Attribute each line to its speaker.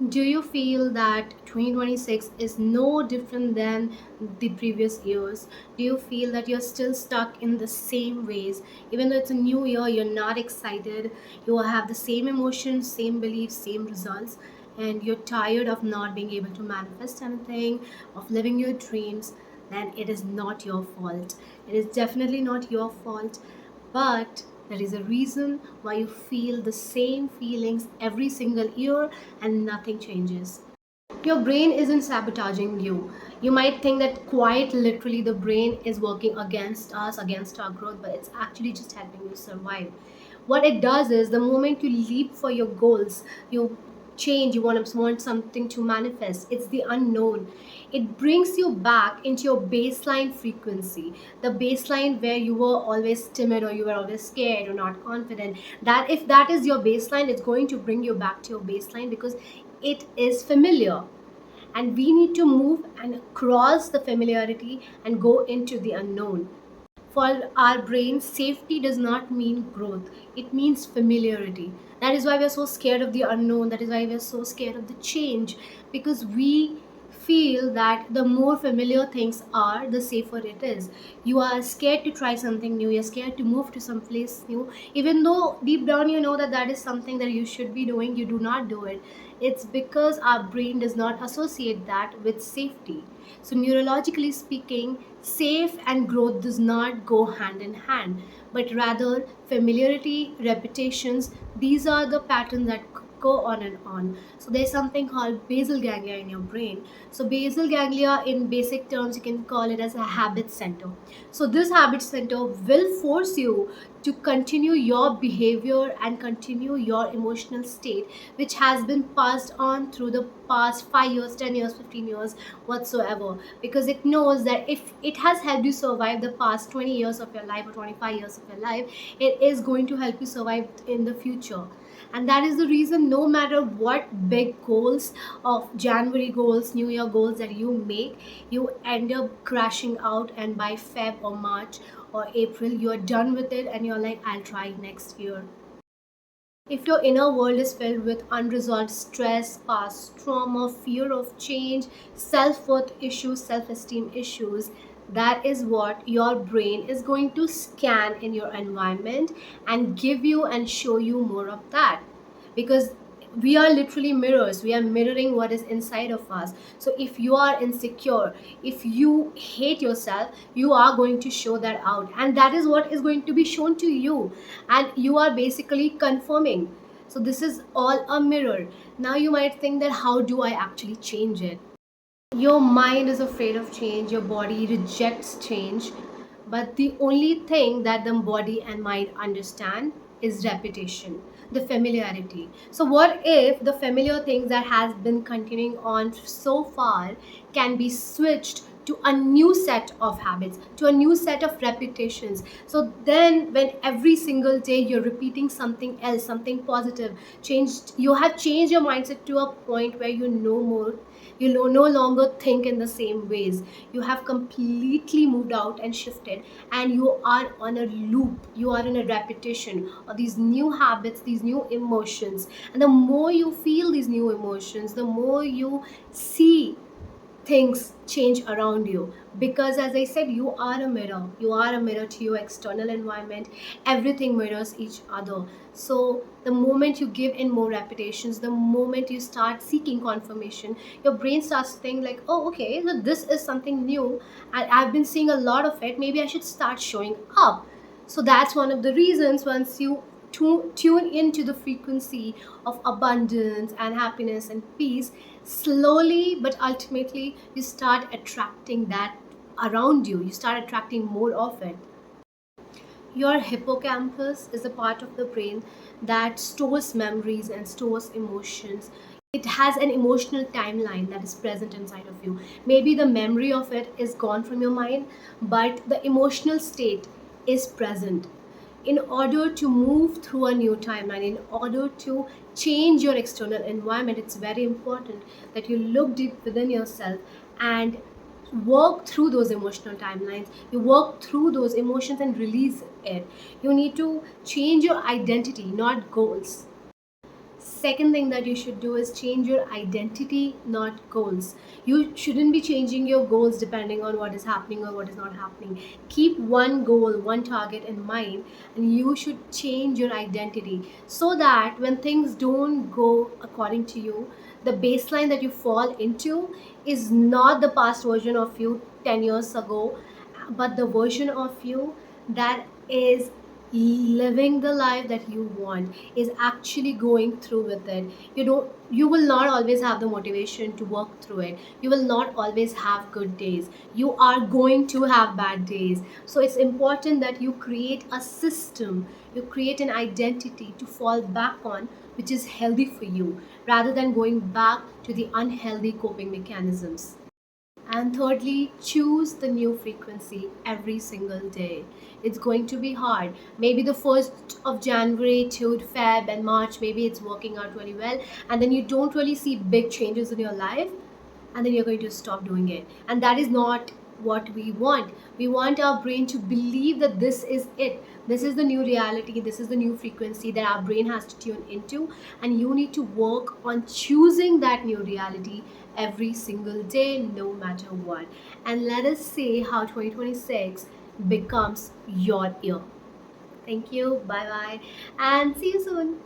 Speaker 1: Do you feel that 2026 is no different than the previous years? Do you feel that you're still stuck in the same ways? Even though it's a new year, you're not excited, you have the same emotions, same beliefs, same results, and you're tired of not being able to manifest anything, of living your dreams, then it is not your fault. It is definitely not your fault, but there is a reason why you feel the same feelings every single year and nothing changes. Your brain isn't sabotaging you. You might think that quite literally the brain is working against us, against our growth, but it's actually just helping you survive. What it does is the moment you leap for your goals, you change, you want something to manifest, it's the unknown. It brings you back into your baseline frequency, the baseline where you were always timid or you were always scared or not confident. That if that is your baseline, it's going to bring you back to your baseline because it is familiar, and we need to move and cross the familiarity and go into the unknown. For our brain, safety does not mean growth, it means familiarity. That is why we're so scared of the unknown, that is why we're so scared of the change, because we feel that the more familiar things are, the safer it is. You are scared to try something new, you're scared to move to some place new, even though deep down you know that that is something that you should be doing, you do not do it. It's because our brain does not associate that with safety. So, neurologically speaking, safe and growth does not go hand in hand, but rather familiarity, repetitions, these are the patterns that go on and on. So, there's something called basal ganglia in your brain. So, basal ganglia, in basic terms, you can call it as a habit center. So, this habit center will force you to continue your behavior and continue your emotional state, which has been passed on through the past 5 years, 10 years, 15 years, whatsoever, because it knows that if it has helped you survive the past 20 years of your life or 25 years of your life, it is going to help you survive in the future. And that is the reason, no matter what big goals of January goals, New Year goals that you make, you end up crashing out, and by Feb or March or April, you're done with it and you're like, I'll try next year. If your inner world is filled with unresolved stress, past trauma, fear of change, self worth issues, self esteem issues, that is what your brain is going to scan in your environment and give you and show you more of that. Because we are literally mirrors, we are mirroring what is inside of us. So if you are insecure, if you hate yourself, you are going to show that out, and that is what is going to be shown to you, and you are basically confirming. So this is all a mirror. Now you might think that how do I actually change it? Your mind is afraid of change, your body rejects change, but the only thing that the body and mind understand is repetition, the familiarity. So, what if the familiar things that has been continuing on so far can be switched to a new set of habits, to a new set of repetitions? So then, when every single day you're repeating something else, something positive, changed, you have changed your mindset to a point where you know more, you no longer think in the same ways, you have completely moved out and shifted, and you are on a loop, you are in a repetition of these new habits, these new emotions. And the more you feel these new emotions, the more you see things change around you, because as I said, you are a mirror, you are a mirror to your external environment. Everything mirrors each other. So the moment you give in more repetitions, the moment you start seeking confirmation, your brain starts to think like, oh okay, so this is something new and I've been seeing a lot of it, maybe I should start showing up. So that's one of the reasons, once you tune into the frequency of abundance and happiness and peace, slowly but ultimately you start attracting that around you, you start attracting more of it. Your hippocampus is a part of the brain that stores memories and stores emotions. It has an emotional timeline that is present inside of you. Maybe the memory of it is gone from your mind, but the emotional state is present. In order to move through a new timeline, in order to change your external environment, it's very important that you look deep within yourself and work through those emotional timelines. You work through those emotions and release it. You need to change your identity, not goals. Second thing that you should do is change your identity, not goals. You shouldn't be changing your goals depending on what is happening or what is not happening. Keep one goal, one target in mind, and you should change your identity so that when things don't go according to you, the baseline that you fall into is not the past version of you 10 years ago, but the version of you that is living the life that you want, is actually going through with it. You will not always have the motivation to work through it. You will not always have good days. You are going to have bad days. So it's important that you create a system, you create an identity to fall back on, which is healthy for you, rather than going back to the unhealthy coping mechanisms. And thirdly, choose the new frequency every single day. It's going to be hard. Maybe the 1st of January to Feb and March, maybe it's working out really well. And then you don't really see big changes in your life. And then you're going to stop doing it. And that is not what we want. We want our brain to believe that this is it. This is the new reality. This is the new frequency that our brain has to tune into. And you need to work on choosing that new reality every single day, no matter what. And let us see how 2026 becomes your year. Thank you. Bye bye. And see you soon.